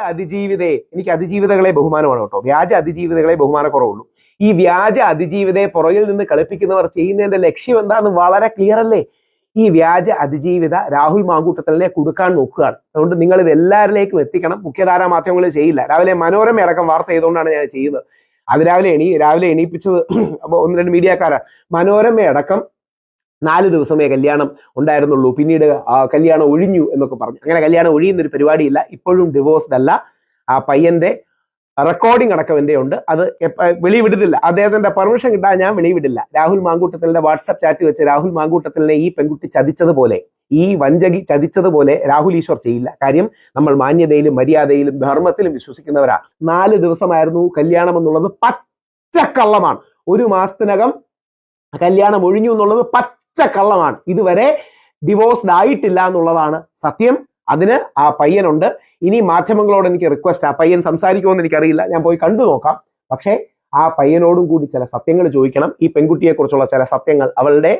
അതിജീവിതയെ, എനിക്ക് അതിജീവിതകളെ ബഹുമാനമാണ് കേട്ടോ, വ്യാജ അതിജീവിതകളെ ബഹുമാനക്കുറവുള്ളൂ. ഈ വ്യാജ അതിജീവിതയെ പുറകിൽ നിന്ന് കളിപ്പിക്കുന്നവർ ചെയ്യുന്നതിന്റെ ലക്ഷ്യം എന്താന്ന് വളരെ ക്ലിയർ അല്ലേ? ഈ വ്യാജ അതിജീവിത രാഹുൽ മാങ്കൂട്ടത്തലിനെ കൊടുക്കാൻ നോക്കുകയാണ്. അതുകൊണ്ട് നിങ്ങൾ ഇത് എല്ലാവരിലേക്കും എത്തിക്കണം. മുഖ്യധാരാ മാധ്യമങ്ങൾ ചെയ്യില്ല. രാവിലെ മനോരമ അടക്കം വാർത്ത ചെയ്തുകൊണ്ടാണ് ഞാൻ ചെയ്യുന്നത്. അത് രാവിലെ എണീപ്പിച്ചത് അപ്പോൾ 1-2 മീഡിയക്കാരാണ്. മനോരമ അടക്കം 4 ദിവസമേ കല്യാണം ഉണ്ടായിരുന്നുള്ളൂ, പിന്നീട് കല്യാണം ഒഴിഞ്ഞു എന്നൊക്കെ പറഞ്ഞു. അങ്ങനെ കല്യാണം ഒഴിയുന്നൊരു പരിപാടിയില്ല. ഇപ്പോഴും ഡിവോഴ്സ്ഡ് അല്ല. ആ പയ്യന്റെ റെക്കോർഡിംഗ് അടക്കം എൻ്റെ ഉണ്ട്. അത് വെളിവിടുന്നില്ല. അദ്ദേഹത്തിന്റെ പെർമിഷൻ കിട്ടാൻ ഞാൻ വെളിവിടില്ല. രാഹുൽ മാങ്കൂട്ടത്തലിന്റെ വാട്സപ്പ് ചാറ്റ് വെച്ച് രാഹുൽ മാങ്കൂട്ടത്തലിനെ ഈ പെൺകുട്ടി ചതിച്ചതുപോലെ, ഈ വഞ്ചകി ചതിച്ചതുപോലെ രാഹുൽ ഈശ്വർ ചെയ്യില്ല. കാര്യം നമ്മൾ മാന്യതയിലും മര്യാദയിലും ധർമ്മത്തിലും വിശ്വസിക്കുന്നവരാ. 4 ദിവസമായിരുന്നു കല്യാണം എന്നുള്ളത് പച്ചക്കള്ളമാണ്. 1 മാസത്തിനകം കല്യാണം ഒഴിഞ്ഞു എന്നുള്ളത് പച്ചക്കള്ളമാണ്. ഇതുവരെ ഡിവോഴ്സ്ഡ് ആയിട്ടില്ല എന്നുള്ളതാണ് സത്യം. അതിന് ആ പയ്യനുണ്ട്. ഇനി മാധ്യമങ്ങളോട് എനിക്ക് റിക്വസ്റ്റ്, ആ പയ്യൻ സംസാരിക്കുമെന്ന് എനിക്കറിയില്ല, ഞാൻ പോയി കണ്ടു നോക്കാം. പക്ഷേ ആ പയ്യനോടും കൂടി ചില സത്യങ്ങൾ ചോദിക്കണം. ഈ പെൺകുട്ടിയെ കുറിച്ചുള്ള ചില സത്യങ്ങൾ, അവളുടെ